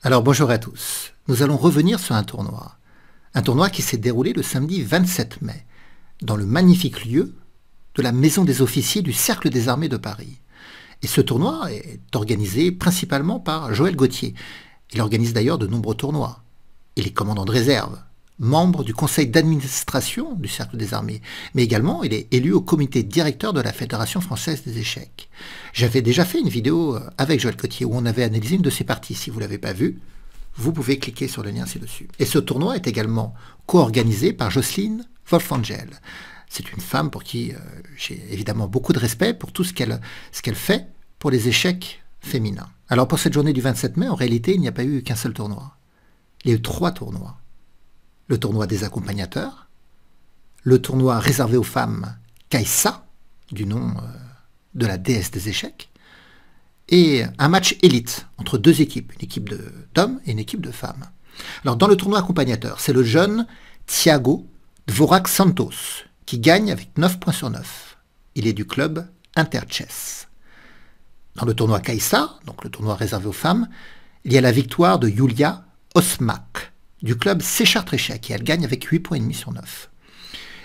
Alors bonjour à tous, nous allons revenir sur un tournoi qui s'est déroulé le samedi 27 mai, dans le magnifique lieu de la Maison des officiers du Cercle des armées de Paris. Et ce tournoi est organisé principalement par Joël Gauthier. Il organise d'ailleurs de nombreux tournois. Il est commandant de réserve, membre du conseil d'administration du Cercle des armées, mais également il est élu au comité directeur de la Fédération française des échecs. J'avais déjà fait une vidéo avec Joël Gauthier où on avait analysé une de ses parties. Si vous ne l'avez pas vue, vous pouvez cliquer sur le lien ci-dessus. Et ce tournoi est également co-organisé par Jocelyne Wolfangel. C'est une femme pour qui j'ai évidemment beaucoup de respect pour tout ce qu'elle fait pour les échecs féminins. Alors pour cette journée du 27 mai, en réalité, il n'y a pas eu qu'un seul tournoi. Il y a eu 3 tournois. Le tournoi des accompagnateurs, le tournoi réservé aux femmes Kaïssa, du nom de la déesse des échecs, et un match élite entre 2 équipes, une équipe d'hommes et une équipe de femmes. Alors dans le tournoi accompagnateur, c'est le jeune Thiago Dvorak Santos qui gagne avec 9 points sur 9. Il est du club Interchess. Dans le tournoi Kaïssa, donc le tournoi réservé aux femmes, il y a la victoire de Yulia Osmak du club Séchart Échecs et elle gagne avec 8 points et demi sur 9.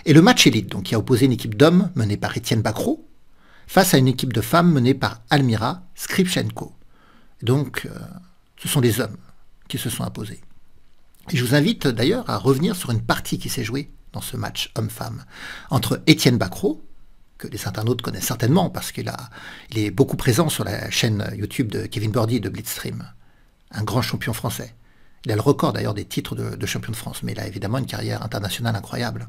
Et le match élite, donc qui a opposé une équipe d'hommes menée par Étienne Bacrot face à une équipe de femmes menée par Almira Skripchenko. Donc ce sont les hommes qui se sont imposés. Et je vous invite d'ailleurs à revenir sur une partie qui s'est jouée dans ce match homme-femme entre Étienne Bacrot, que les internautes connaissent certainement parce qu'il est beaucoup présent sur la chaîne YouTube de Kevin Bordy de Blitzstream, un grand champion français. Il a le record d'ailleurs des titres de champion de France, mais il a évidemment une carrière internationale incroyable.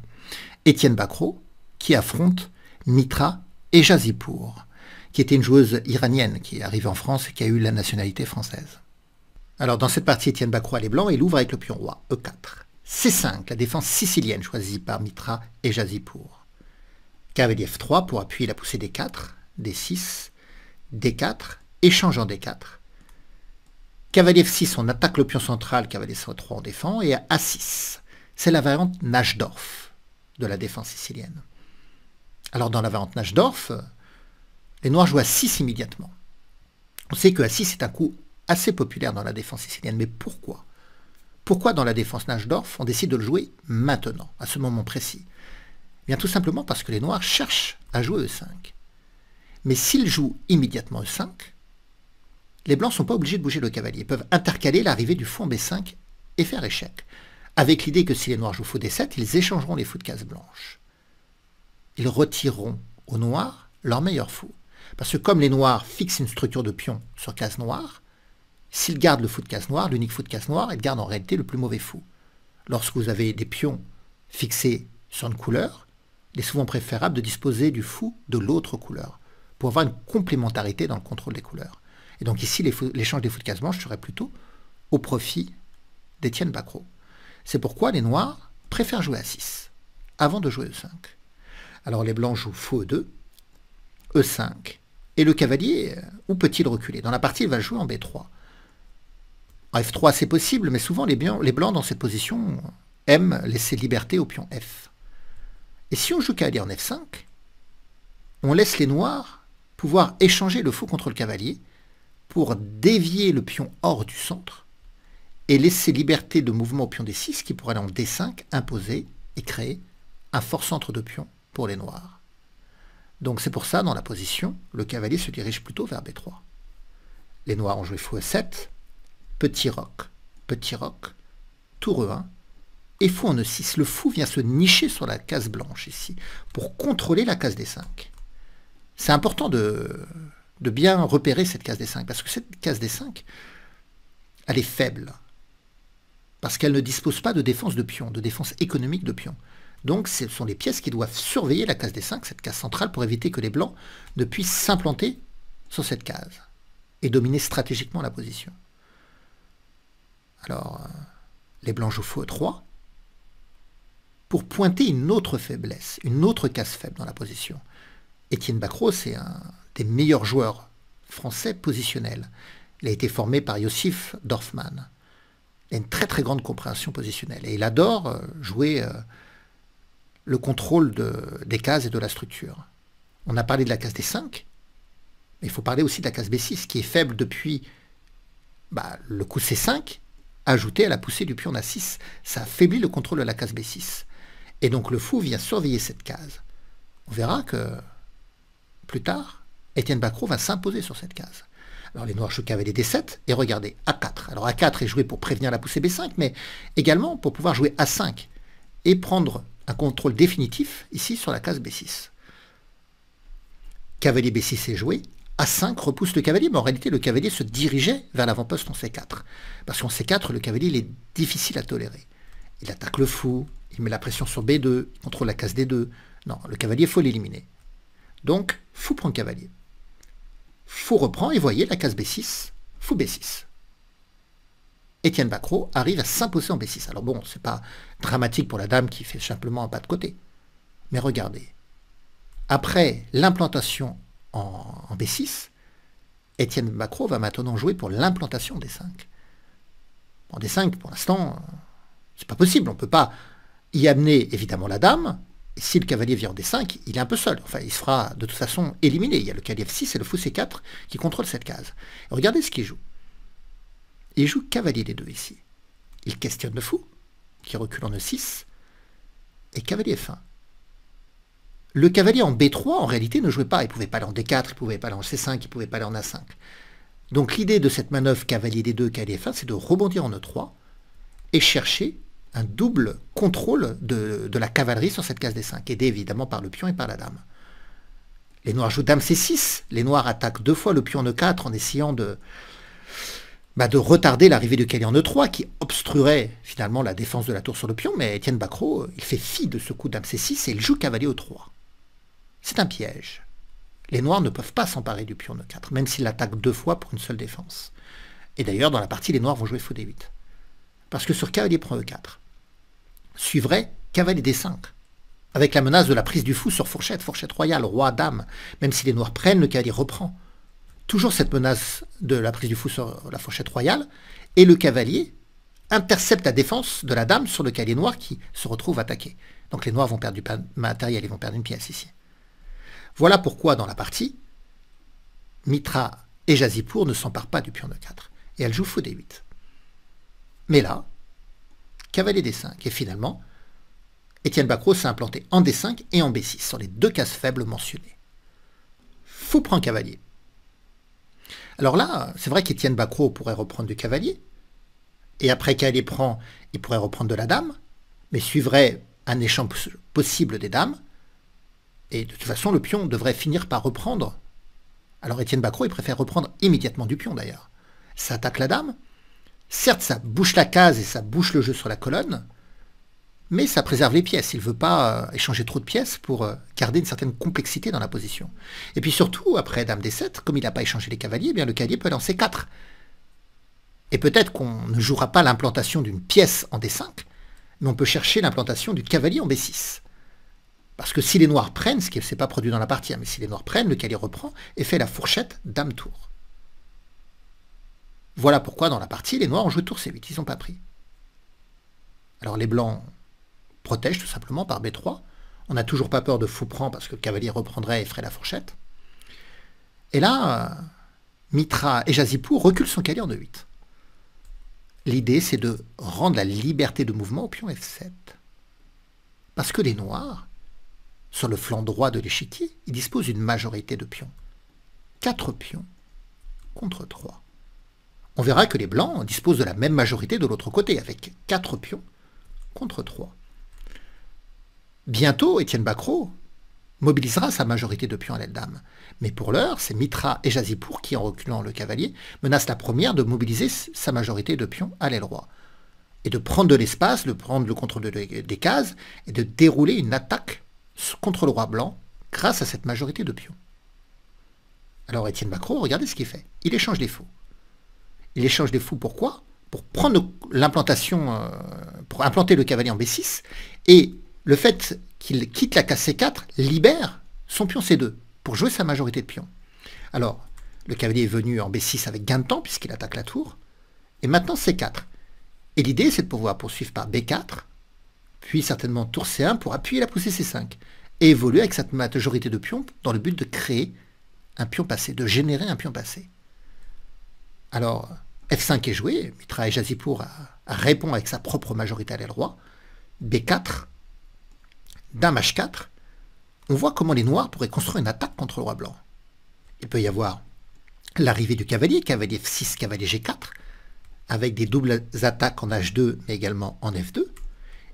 Étienne Bacrot, qui affronte Mitra Ejazipour, qui était une joueuse iranienne qui est arrivée en France et qui a eu la nationalité française. Alors dans cette partie, Étienne Bacrot a les blancs et il ouvre avec le pion roi, E4. C5, la défense sicilienne choisie par Mitra Ejazipour. Cavalier F3 pour appuyer la poussée D4, D6, D4, échange en D4. Cavalier F6, on attaque le pion central, cavalier C3, on défend, et A6. C'est la variante Najdorf de la défense sicilienne. Alors dans la variante Najdorf, les noirs jouent A6 immédiatement. On sait que A6 est un coup assez populaire dans la défense sicilienne, mais pourquoi? Pourquoi dans la défense Najdorf, on décide de le jouer maintenant, à ce moment précis? Bien tout simplement parce que les noirs cherchent à jouer E5. Mais s'ils jouent immédiatement E5, les blancs ne sont pas obligés de bouger le cavalier. Ils peuvent intercaler l'arrivée du fou en B5 et faire échec. Avec l'idée que si les noirs jouent fou D7, ils échangeront les fous de case blanche. Ils retireront aux noirs leur meilleur fou. Parce que comme les noirs fixent une structure de pion sur case noire, s'ils gardent le fou de case noire, l'unique fou de case noire, ils gardent en réalité le plus mauvais fou. Lorsque vous avez des pions fixés sur une couleur, il est souvent préférable de disposer du fou de l'autre couleur, pour avoir une complémentarité dans le contrôle des couleurs. Et donc ici, l'échange des fous de case blanche serait plutôt au profit d'Étienne Bacrot. C'est pourquoi les noirs préfèrent jouer A6, avant de jouer E5. Alors les blancs jouent fou E2, E5, et le cavalier, où peut-il reculer? Dans la partie, il va jouer en B3. En F3, c'est possible, mais souvent les blancs dans cette position aiment laisser liberté au pion F. Et si on joue cavalier en F5, on laisse les noirs pouvoir échanger le fou contre le cavalier pour dévier le pion hors du centre et laisser liberté de mouvement au pion D6 qui pourrait aller en D5 imposer et créer un fort centre de pion pour les noirs. Donc c'est pour ça, dans la position, le cavalier se dirige plutôt vers B3. Les noirs ont joué fou E7, petit roc, tour E1, et fou en E6. Le fou vient se nicher sur la case blanche ici, pour contrôler la case D5. C'est important de bien repérer cette case D5, parce que cette case D5, elle est faible, parce qu'elle ne dispose pas de défense de pion, de défense économique de pion. Donc ce sont les pièces qui doivent surveiller la case D5, cette case centrale, pour éviter que les blancs ne puissent s'implanter sur cette case, et dominer stratégiquement la position. Alors, les blancs jouent fou E3, pour pointer une autre faiblesse, une autre case faible dans la position. Étienne Bacrot, c'est un des meilleurs joueurs français positionnels. Il a été formé par Yossif Dorfman. Il a une très très grande compréhension positionnelle. Et il adore jouer le contrôle des cases et de la structure. On a parlé de la case D5, mais il faut parler aussi de la case B6, qui est faible depuis le coup C5, ajouté à la poussée du pion A6, ça affaiblit le contrôle de la case B6. Et donc le fou vient surveiller cette case. On verra que, plus tard, Étienne Bacrot va s'imposer sur cette case. Alors les noirs jouent cavalier D7, et regardez, A4. Alors A4 est joué pour prévenir la poussée B5, mais également pour pouvoir jouer A5, et prendre un contrôle définitif, ici, sur la case B6. Cavalier B6 est joué, A5 repousse le cavalier, mais en réalité, le cavalier se dirigeait vers l'avant-poste en C4. Parce qu'en C4, le cavalier, il est difficile à tolérer. Il attaque le fou, il met la pression sur B2, il contrôle la case D2. Non, le cavalier, il faut l'éliminer. Donc, fou prend cavalier. Fou reprend, et voyez, la case B6, fou B6. Étienne Bacrot arrive à s'imposer en B6. Alors bon, c'est pas dramatique pour la dame qui fait simplement un pas de côté. Mais regardez, après l'implantation en B6, Étienne Bacrot va maintenant jouer pour l'implantation D5. En D5, pour l'instant, c'est pas possible. On ne peut pas y amener évidemment la dame. Et si le cavalier vient en D5, il est un peu seul. Enfin, il se fera de toute façon éliminer. Il y a le cavalier F6 et le fou C4 qui contrôlent cette case. Et regardez ce qu'il joue. Il joue cavalier D2 ici. Il questionne le fou, qui recule en E6, et cavalier F1. Le cavalier en B3, en réalité, ne jouait pas. Il ne pouvait pas aller en D4, il ne pouvait pas aller en C5, il ne pouvait pas aller en A5. Donc l'idée de cette manœuvre cavalier D2, cavalier F1, c'est de rebondir en E3 et chercher un double contrôle de la cavalerie sur cette case D5, aidé évidemment par le pion et par la dame. Les noirs jouent dame C6. Les noirs attaquent deux fois le pion en E4 en essayant de retarder l'arrivée du cavalier en E3 qui obstruerait finalement la défense de la tour sur le pion, mais Étienne Bacrot, il fait fi de ce coup dame C6 et il joue cavalier E3. C'est un piège. Les noirs ne peuvent pas s'emparer du pion E4, même s'ils l'attaquent deux fois pour une seule défense. Et d'ailleurs, dans la partie, les noirs vont jouer fou D8. Parce que sur cavalier prend E4, suivrait cavalier D5, avec la menace de la prise du fou sur fourchette, fourchette royale, roi, dame. Même si les noirs prennent, le cavalier reprend. Toujours cette menace de la prise du fou sur la fourchette royale, et le cavalier intercepte la défense de la dame sur le cavalier noir qui se retrouve attaqué. Donc les noirs vont perdre du matériel, ils vont perdre une pièce ici. Voilà pourquoi dans la partie, Mitra et Jazipour ne s'emparent pas du pion E4, et elle joue fou D8. Mais là, cavalier D5, et finalement, Étienne Bacrot s'est implanté en D5 et en B6, sur les deux cases faibles mentionnées. Fou prend cavalier. Alors là, c'est vrai qu'Étienne Bacrot pourrait reprendre du cavalier, et après cavalier prend, il pourrait reprendre de la dame, mais suivrait un échange possible des dames, et de toute façon, le pion devrait finir par reprendre. Alors Étienne Bacrot, il préfère reprendre immédiatement du pion d'ailleurs. Ça attaque la dame, certes ça bouche la case et ça bouche le jeu sur la colonne, mais ça préserve les pièces. Il ne veut pas échanger trop de pièces pour garder une certaine complexité dans la position. Et puis surtout, après dame D7, comme il n'a pas échangé les cavaliers, eh bien le cavalier peut aller en C4. Et peut-être qu'on ne jouera pas l'implantation d'une pièce en D5, mais on peut chercher l'implantation du cavalier en B6. Parce que si les noirs prennent, ce qui ne s'est pas produit dans la partie, mais si les noirs prennent, le cavalier reprend et fait la fourchette dame-tour. Voilà pourquoi dans la partie, les noirs ont joué tour C8, ils n'ont pas pris. Alors les blancs protègent tout simplement par B3. On n'a toujours pas peur de fou prend parce que le cavalier reprendrait et ferait la fourchette. Et là, Mitra et Jazipour reculent son cavalier en E8. L'idée, c'est de rendre la liberté de mouvement au pion F7. Parce que les noirs, sur le flanc droit de l'échiquier, ils disposent d'une majorité de pions. 4 pions contre 3. On verra que les blancs disposent de la même majorité de l'autre côté, avec 4 pions contre 3. Bientôt, Étienne Bacrot mobilisera sa majorité de pions à l'aile dame. Mais pour l'heure, c'est Mitra et Jazipour qui, en reculant le cavalier, menacent la première de mobiliser sa majorité de pions à l'aile roi. Et de prendre de l'espace, de prendre le contrôle des cases, et de dérouler une attaque contre le roi blanc grâce à cette majorité de pions. Alors Étienne Bacrot, regardez ce qu'il fait. Il échange les fous. Il échange les fous pourquoi? Pour prendre l'implantation, pour implanter le cavalier en B6, et le fait qu'il quitte la case C4 libère son pion C2 pour jouer sa majorité de pions. Alors, le cavalier est venu en B6 avec gain de temps puisqu'il attaque la tour, et maintenant C4. Et l'idée, c'est de pouvoir poursuivre par B4, puis certainement tour C1 pour appuyer la poussée C5, et évoluer avec cette majorité de pions dans le but de créer un pion passé, de générer un pion passé. Alors, F5 est joué, Mitra et Jazipour répond avec sa propre majorité à l'aile roi. B4, Dame H4. On voit comment les noirs pourraient construire une attaque contre le roi blanc. Il peut y avoir l'arrivée du cavalier, cavalier F6, cavalier G4, avec des doubles attaques en H2, mais également en F2.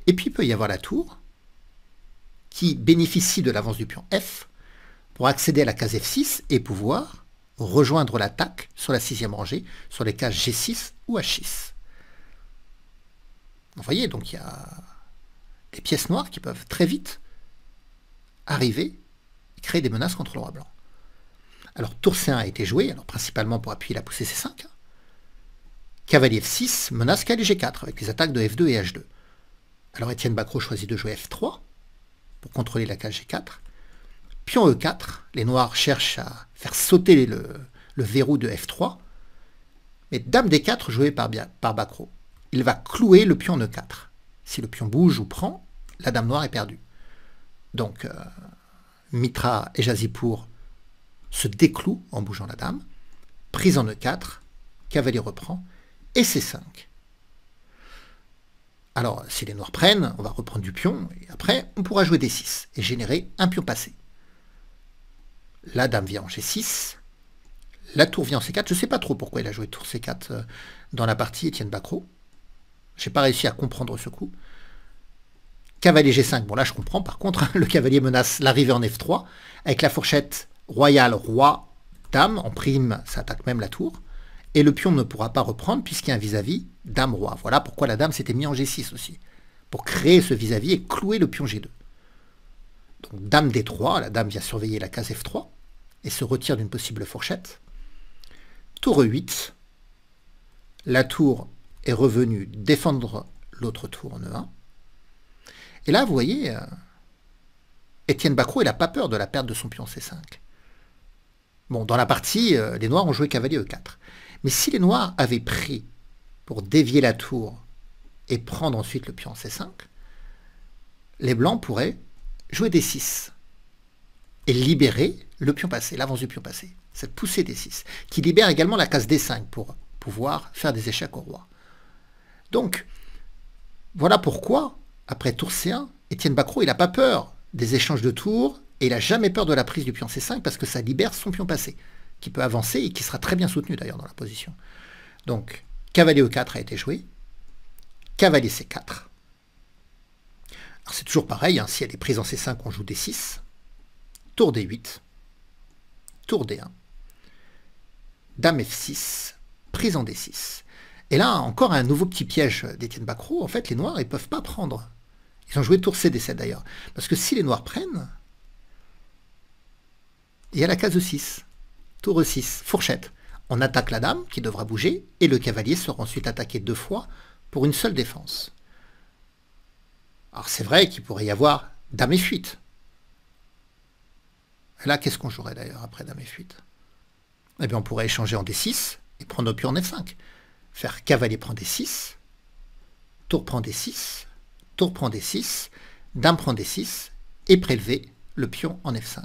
Et puis il peut y avoir la tour, qui bénéficie de l'avance du pion F, pour accéder à la case F6 et pouvoir rejoindre l'attaque sur la 6e rangée, sur les cases G6 ou H6. Vous voyez, donc il y a des pièces noires qui peuvent très vite arriver et créer des menaces contre le roi blanc. Alors tour C1 a été joué, alors principalement pour appuyer la poussée C5. Cavalier F6 menace cavalier G4 avec les attaques de F2 et H2. Alors Étienne Bacrot choisit de jouer F3 pour contrôler la case G4. Pion E4, les noirs cherchent à faire sauter le verrou de F3. Mais Dame D4 joué par Bacrot. Il va clouer le pion E4. Si le pion bouge ou prend, la dame noire est perdue. Donc Mitra et Jazipour se déclouent en bougeant la dame. Prise en E4, cavalier reprend, et C5. Alors, si les noirs prennent, on va reprendre du pion, et après, on pourra jouer D6 et générer un pion passé. La dame vient en G6, la tour vient en C4. Je ne sais pas trop pourquoi il a joué tour C4 dans la partie Étienne Bacrot. Je n'ai pas réussi à comprendre ce coup. Cavalier G5, bon là je comprends, par contre, le cavalier menace l'arrivée en F3, avec la fourchette royale, roi, dame, en prime, ça attaque même la tour, et le pion ne pourra pas reprendre puisqu'il y a un vis-à-vis dame-roi. Voilà pourquoi la dame s'était mise en G6 aussi, pour créer ce vis-à-vis et clouer le pion G2. Donc dame D3, la dame vient surveiller la case F3, et se retire d'une possible fourchette. Tour E8, la tour est revenue défendre l'autre tour en E1. Et là, vous voyez, Étienne Bacrot, il n'a pas peur de la perte de son pion C5. Bon, dans la partie, les noirs ont joué cavalier E4. Mais si les noirs avaient pris pour dévier la tour et prendre ensuite le pion C5, les blancs pourraient jouer D6 et libérer le pion passé, l'avance du pion passé, cette poussée D6, qui libère également la case D5 pour pouvoir faire des échecs au roi. Donc, voilà pourquoi, après tour C1, Étienne Bacrot, il n'a pas peur des échanges de tours et il n'a jamais peur de la prise du pion C5 parce que ça libère son pion passé, qui peut avancer et qui sera très bien soutenu d'ailleurs dans la position. Donc, cavalier E4 a été joué, cavalier C4. Alors c'est toujours pareil, hein, si elle est prise en C5, on joue D6, tour D8, tour D1, dame F6, prise en D6. Et là, encore un nouveau petit piège d'Étienne Bacrot. En fait, les noirs, ils ne peuvent pas prendre. Ils ont joué tour CD7 d'ailleurs. Parce que si les noirs prennent, il y a la case E6. Tour E6, fourchette. On attaque la dame, qui devra bouger, et le cavalier sera ensuite attaqué 2 fois pour une seule défense. Alors c'est vrai qu'il pourrait y avoir dame F8. Et là, qu'est-ce qu'on jouerait d'ailleurs après dame F8? Eh bien, on pourrait échanger en D6 et prendre le pion en F5. Faire cavalier prend D6, tour prend D6, tour prend D6, dame prend D6, et prélever le pion en F5.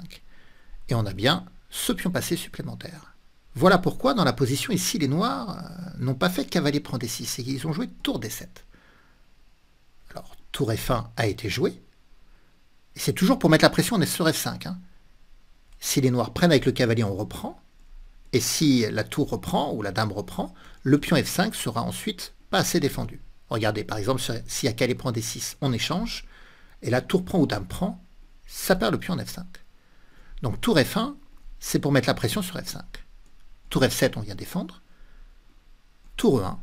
Et on a bien ce pion passé supplémentaire. Voilà pourquoi dans la position ici, les noirs n'ont pas fait cavalier prend D6, et ils ont joué tour D7. Alors, tour F1 a été joué, et c'est toujours pour mettre la pression sur F5. Hein. Si les noirs prennent avec le cavalier, on reprend, et si la tour reprend, ou la dame reprend, le pion F5 sera ensuite pas assez défendu. Regardez, par exemple, si à cavalier prend D6, on échange, et la tour prend ou dame prend, ça perd le pion en F5. Donc tour F1, c'est pour mettre la pression sur F5. Tour F7, on vient défendre. Tour E1.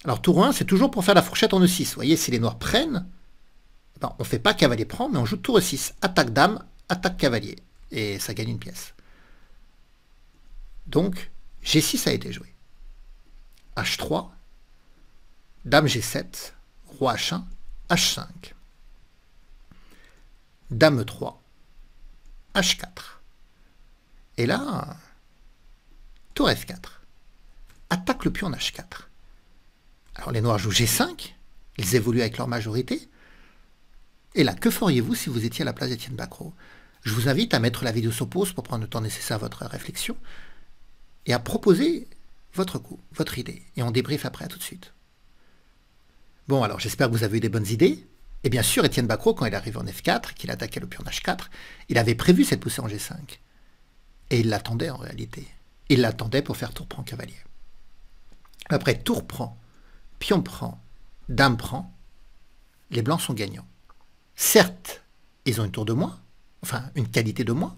Alors tour E1, c'est toujours pour faire la fourchette en E6. Vous voyez, si les noirs prennent, ben, on ne fait pas cavalier prend, mais on joue tour E6. Attaque dame, attaque cavalier. Et ça gagne une pièce. Donc, G6 a été joué. H3, dame G7, roi H1, H5. Dame E3, H4. Et là, tour F4. Attaque le pion en H4. Alors les noirs jouent G5, ils évoluent avec leur majorité. Et là, que feriez-vous si vous étiez à la place d'Étienne Bacrot? Je vous invite à mettre la vidéo sur pause pour prendre le temps nécessaire à votre réflexion et à proposer votre coup, votre idée. Et on débriefe après, à tout de suite. Bon, alors j'espère que vous avez eu des bonnes idées. Et bien sûr, Étienne Bacrot, quand il arrive en F4, qu'il attaquait le pion en H4, il avait prévu cette poussée en G5. Et il l'attendait en réalité. Il l'attendait pour faire tour prend cavalier. Après tour prend, pion prend, dame prend, les blancs sont gagnants. Certes, ils ont une tour de moins, enfin une qualité de moins.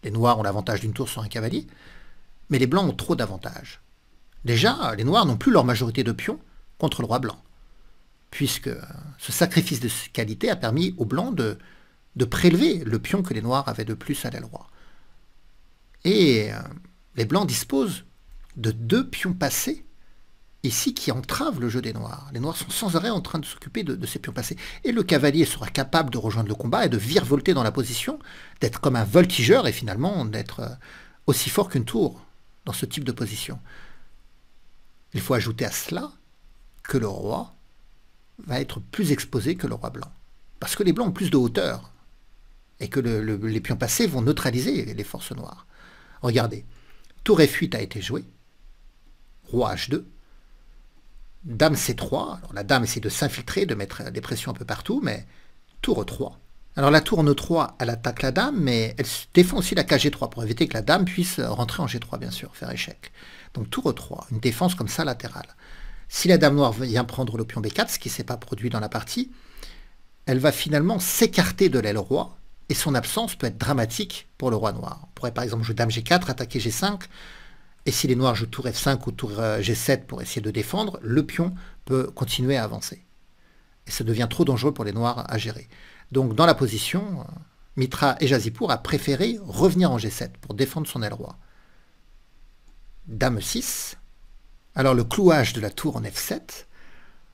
Les noirs ont l'avantage d'une tour sur un cavalier, mais les blancs ont trop d'avantages. Déjà, les noirs n'ont plus leur majorité de pions contre le roi blanc, puisque ce sacrifice de qualité a permis aux blancs de prélever le pion que les noirs avaient de plus à l'aile roi. Et les blancs disposent de 2 pions passés ici qui entravent le jeu des noirs. Les noirs sont sans arrêt en train de s'occuper de ces pions passés. Et le cavalier sera capable de rejoindre le combat et de virevolter dans la position, d'être comme un voltigeur et finalement d'être aussi fort qu'une tour dans ce type de position. Il faut ajouter à cela que le roi va être plus exposé que le roi blanc. Parce que les blancs ont plus de hauteur et que les pions passés vont neutraliser les forces noires. Regardez, tour F8 a été joué, roi H2, dame C3, alors la dame essaie de s'infiltrer, de mettre des pressions un peu partout, mais tour E3. Alors la tour en E3, elle attaque la dame, mais elle défend aussi la cage G3 pour éviter que la dame puisse rentrer en G3, bien sûr, faire échec. Donc tour E3, une défense comme ça latérale. Si la dame noire vient prendre le pion B4, ce qui ne s'est pas produit dans la partie, elle va finalement s'écarter de l'aile roi, et son absence peut être dramatique pour le roi noir. On pourrait par exemple jouer dame G4, attaquer G5, et si les noirs jouent tour F5 ou tour G7 pour essayer de défendre, le pion peut continuer à avancer. Et ça devient trop dangereux pour les noirs à gérer. Donc dans la position, Mitra et Jazipour a préféré revenir en G7 pour défendre son aile roi. Dame 6. Alors le clouage de la tour en F7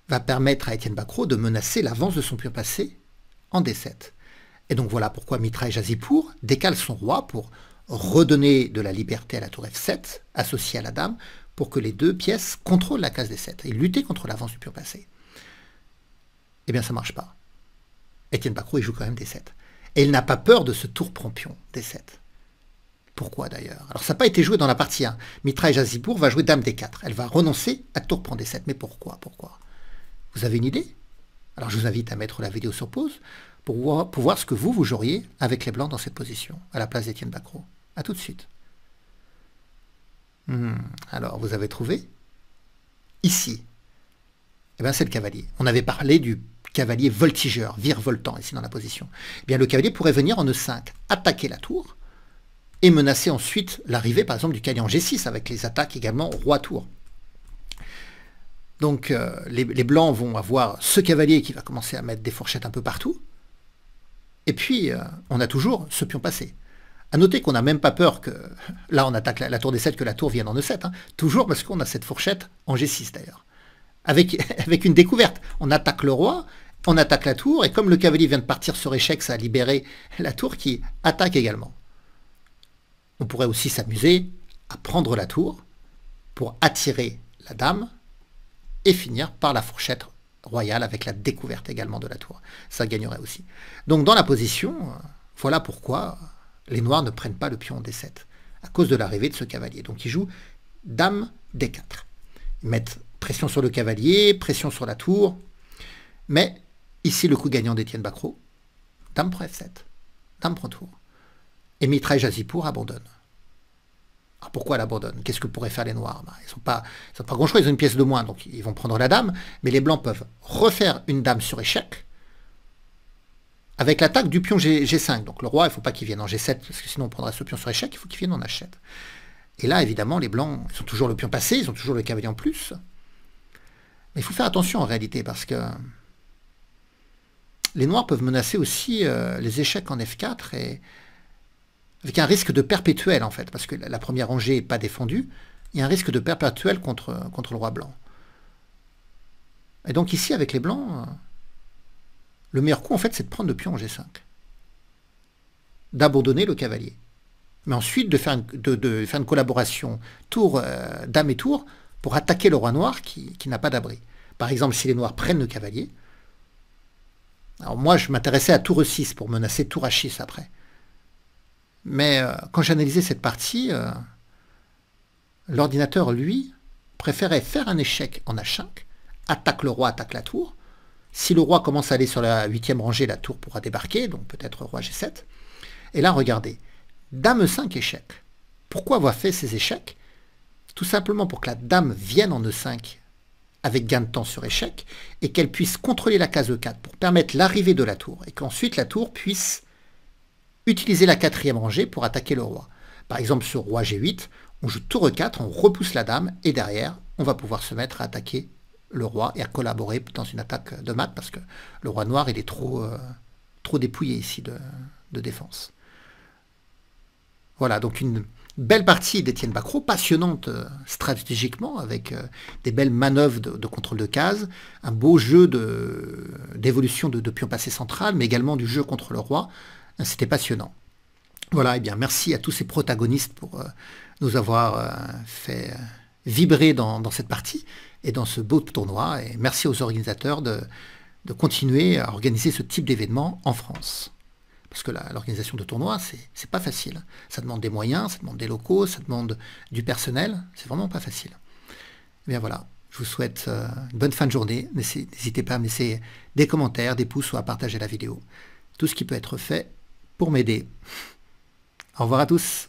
va permettre à Étienne Bacrot de menacer l'avance de son pion passé en D7. Et donc voilà pourquoi Mitra et Jazipour décalent son roi pour redonner de la liberté à la tour F7, associée à la dame, pour que les 2 pièces contrôlent la case D7 et lutter contre l'avance du pion passé. Eh bien ça ne marche pas. Étienne Bacrot, il joue quand même D7. Et il n'a pas peur de ce tour prend pion D7. Pourquoi d'ailleurs? Alors ça n'a pas été joué dans la partie 1. Mitra et Jazipour va jouer dame D4. Elle va renoncer à tour prend D7. Mais pourquoi? Vous avez une idée? Alors je vous invite à mettre la vidéo sur pause pour voir ce que vous joueriez avec les blancs dans cette position, à la place d'Étienne Bacrot. A tout de suite. Alors, vous avez trouvé? Ici, eh bien, c'est le cavalier. On avait parlé du cavalier voltigeur, virevoltant, ici dans la position. Eh bien, le cavalier pourrait venir en E5, attaquer la tour, et menacer ensuite l'arrivée, par exemple, du cavalier en G6, avec les attaques également roi-tour. Donc, les blancs vont avoir ce cavalier qui va commencer à mettre des fourchettes un peu partout, et puis, on a toujours ce pion passé. À noter qu'on n'a même pas peur que, là on attaque la tour D7, que la tour vienne en E7, hein, toujours parce qu'on a cette fourchette en G6 d'ailleurs. Avec une découverte, on attaque le roi, on attaque la tour, et comme le cavalier vient de partir sur échec, ça a libéré la tour qui attaque également. On pourrait aussi s'amuser à prendre la tour pour attirer la dame et finir par la fourchette royale avec la découverte également de la tour. Ça gagnerait aussi. Donc dans la position, voilà pourquoi les noirs ne prennent pas le pion en D7, à cause de l'arrivée de ce cavalier. Donc ils jouent dame D4. Ils mettent pression sur le cavalier, pression sur la tour, mais ici le coup gagnant d'Étienne Bacrot, dame prend F7, dame prend tour. Et Mitra et Jazipour abandonnent. Alors pourquoi elle abandonne? Qu'est-ce que pourraient faire les noirs? Ils n'ont pas grand chose, ils ont une pièce de moins, donc ils vont prendre la dame, mais les blancs peuvent refaire une dame sur échec, avec l'attaque du pion G5. Donc le roi, il ne faut pas qu'il vienne en G7, parce que sinon on prendrait ce pion sur échec, il faut qu'il vienne en H7. Et là, évidemment, les blancs, ils ont toujours le pion passé, ils ont toujours le cavalier en plus. Mais il faut faire attention en réalité, parce que les noirs peuvent menacer aussi les échecs en F4, et avec un risque de perpétuel en fait, parce que la première rangée n'est pas défendue, il y a un risque de perpétuel contre le roi blanc. Et donc ici, avec les blancs, le meilleur coup en fait, c'est de prendre le pion en G5, d'abandonner le cavalier, mais ensuite de faire une collaboration tour, dame et tour, pour attaquer le roi noir qui n'a pas d'abri. Par exemple, si les noirs prennent le cavalier, alors moi je m'intéressais à tour E6 pour menacer tour H6 après. Mais quand j'analysais cette partie, l'ordinateur, lui, préférait faire un échec en H5, attaque le roi, attaque la tour. Si le roi commence à aller sur la 8e rangée, la tour pourra débarquer, donc peut-être roi G7. Et là, regardez, dame 5 échec. Pourquoi avoir fait ces échecs? Tout simplement pour que la dame vienne en E5 avec gain de temps sur échec, et qu'elle puisse contrôler la case E4 pour permettre l'arrivée de la tour, et qu'ensuite la tour puisse utiliser la 4e rangée pour attaquer le roi. Par exemple, sur roi G8, on joue tour E4, on repousse la dame, et derrière, on va pouvoir se mettre à attaquer le roi et à collaborer dans une attaque de mat, parce que le roi noir, il est trop dépouillé ici de défense. Voilà, donc une belle partie d'Étienne Bacrot, passionnante stratégiquement, avec des belles manœuvres de contrôle de case, un beau jeu d'évolution de pion passé central, mais également du jeu contre le roi. C'était passionnant. Voilà, et bien merci à tous ces protagonistes pour nous avoir fait vibrer dans cette partie et dans ce beau tournoi. Et merci aux organisateurs de continuer à organiser ce type d'événement en France. Parce que l'organisation de tournois, c'est pas facile. Ça demande des moyens, ça demande des locaux, ça demande du personnel. C'est vraiment pas facile. Et bien voilà, je vous souhaite une bonne fin de journée. N'hésitez pas à me laisser des commentaires, des pouces ou à partager la vidéo. Tout ce qui peut être fait pour m'aider. Au revoir à tous.